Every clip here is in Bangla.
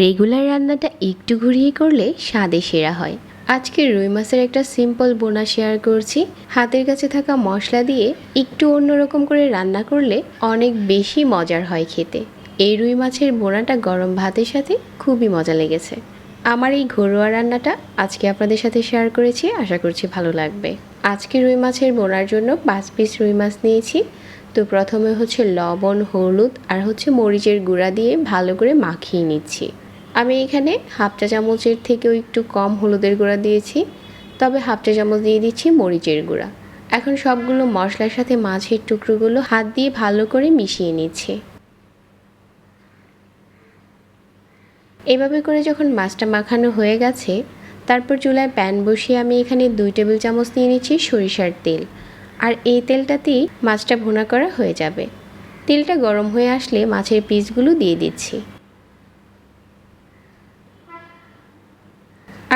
রেগুলার রান্নাটা একটু ঘুরিয়ে করলে স্বাদে সেরা হয়। আজকে রুই মাছের একটা সিম্পল বোনা শেয়ার করছি। হাতের কাছে থাকা মশলা দিয়ে একটু অন্যরকম করে রান্না করলে অনেক বেশি মজার হয় খেতে। এই রুই মাছের বোনাটা গরম ভাতের সাথে খুবই মজা লেগেছে। আমার এই ঘরোয়া রান্নাটা আজকে আপনাদের সাথে শেয়ার করেছি, আশা করছি ভালো লাগবে। আজকে রুই মাছের বোনার জন্য 5 পিস রুই মাছ নিয়েছি। তো প্রথমে লবণ, হলুদ আর মরিচের গুঁড়া দিয়ে ভালো করে মাখিয়ে নিচ্ছি। আমি এখানে হাফ চা চামচের থেকেও একটু কম হলুদের গুঁড়া দিয়েছি, তবে হাফ চা চামচ দিয়ে দিচ্ছি মরিচের গুঁড়া। এখন সবগুলো মশলার সাথে মাছের টুকরোগুলো হাত দিয়ে ভালো করে মিশিয়ে নিচ্ছি। এভাবে করে যখন মাছটা মাখানো হয়ে গেছে, তারপর চুলায় প্যান বসিয়ে আমি এখানে 2 টেবিল চামচ নিয়ে নিচ্ছি সরিষার তেল। আর এই তেলটাতেই মাছটা ভুনা করা হয়ে যাবে। তেলটা গরম হয়ে আসলে মাছের পিসগুলো দিয়ে দিচ্ছি।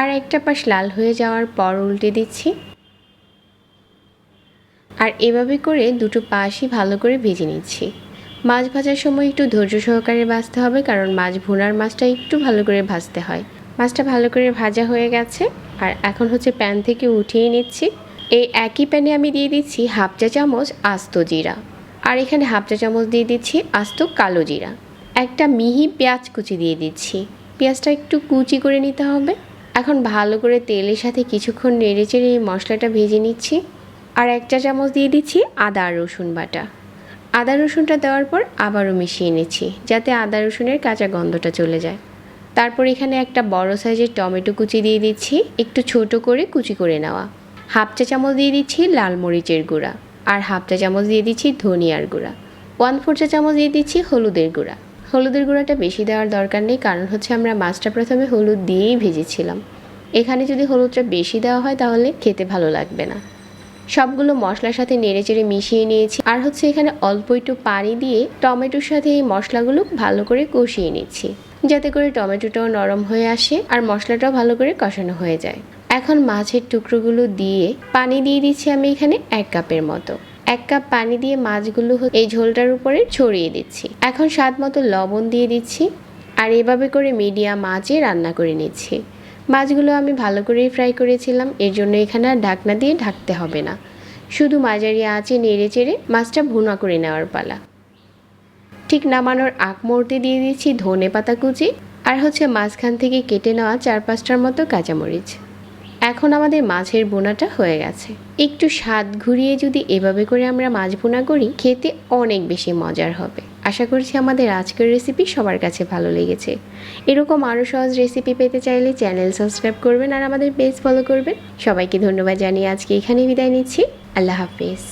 আর একটা পাশ লাল হয়ে যাওয়ার পর উল্টে দিচ্ছি। আর এভাবে করে দুটো পাশই ভালো করে ভেজে নিচ্ছি। মাছ ভাজার সময় একটু ধৈর্য সহকারে ভাজতে হবে, কারণ মাছ ভুনার মাছটা একটু ভালো করে ভাজতে হয়। মাছটা ভালো করে ভাজা হয়ে গেছে, আর এখন প্যান থেকে উঠিয়ে নিচ্ছি। এই একই প্যানে আমি দিয়ে দিচ্ছি হাফ চা চামচ আস্ত জিরা, আর এখানে হাফ চা চামচ দিয়ে দিচ্ছি আস্ত কালো জিরা। একটা মিহি পেঁয়াজ কুচি দিয়ে দিচ্ছি। পেঁয়াজটা একটু কুচি করে নিতে হবে। এখন ভালো করে তেলের সাথে কিছুক্ষণ নেড়েচেড়ে এই মশলাটা ভেজে নিচ্ছি। আর 1 চা চামচ দিয়ে দিচ্ছি আদা আর রসুন বাটা। আদা রসুনটা দেওয়ার পর আবারও মিশিয়ে নিচ্ছি, যাতে আদা রসুনের কাঁচা গন্ধটা চলে যায়। তারপর এখানে একটা বড় সাইজের টমেটো কুচি দিয়ে দিচ্ছি, একটু ছোট করে কুচি করে নেওয়া। হাফ চা চামচ দিয়ে দিচ্ছি লাল মরিচের গুঁড়া, আর হাফ চা চামচ দিয়ে দিচ্ছি ধনিয়ার গুঁড়া। 1/4 চা চামচ দিয়ে দিচ্ছি হলুদের গুঁড়া। হলুদের গুঁড়াটা বেশি দেওয়ার দরকার নেই, কারণ আমরা মাছটা প্রথমে হলুদ দিয়েই ভেজেছিলাম। এখানে যদি হলুদটা বেশি দেওয়া হয় তাহলে খেতে ভালো লাগবে না। সবগুলো মশলার সাথে নেড়েচেড়ে মিশিয়ে নিয়েছি। আর এখানে অল্প একটু পানি দিয়ে টমেটোর সাথে এই মশলাগুলো ভালো করে কষিয়ে নিচ্ছি, যাতে করে টমেটোটাও নরম হয়ে আসে আর মশলাটাও ভালো করে কষানো হয়ে যায়। এখন মাছের টুকরোগুলো দিয়ে পানি দিয়ে দিচ্ছি আমি এখানে 1 কাপের মতো। 1 কাপ পানি দিয়ে মাছগুলো এই ঝোলটার উপরে ছড়িয়ে দিচ্ছি। এখন স্বাদ মতো লবণ দিয়ে দিচ্ছি, আর এভাবে করে মিডিয়াম আঁচে রান্না করে নিচ্ছি। মাছগুলো আমি ভালো করেই ফ্রাই করেছিলাম, এর জন্য এখানে আর ঢাকনা দিয়ে ঢাকতে হবে না। শুধু মাঝারি আঁচে নেড়েচেড়ে মাছটা ভুনা করে নেওয়ার পালা। ঠিক নামানোর আগ মুহূর্তে দিয়ে দিচ্ছি ধনেপাতা কুচি, আর মাঝখান থেকে কেটে নেওয়া 4-5টার মতো কাঁচামরিচ। এখন আমাদের মাছের ভুনাটা হয়ে গেছে। একটু স্বাদ ঘুরিয়ে যদি এভাবে করে আমরা মাছ ভুনা করি, খেতে অনেক বেশি মজার হবে। আশা করছি আমাদের আজকের রেসিপি সবার কাছে ভালো লেগেছে। এরকম আরও সহজ রেসিপি পেতে চাইলে চ্যানেল সাবস্ক্রাইব করবেন আর আমাদের পেজ ফলো করবেন। সবাইকে ধন্যবাদ জানিয়ে আজকে এখানেই বিদায় নিচ্ছি। আল্লাহ হাফেজ।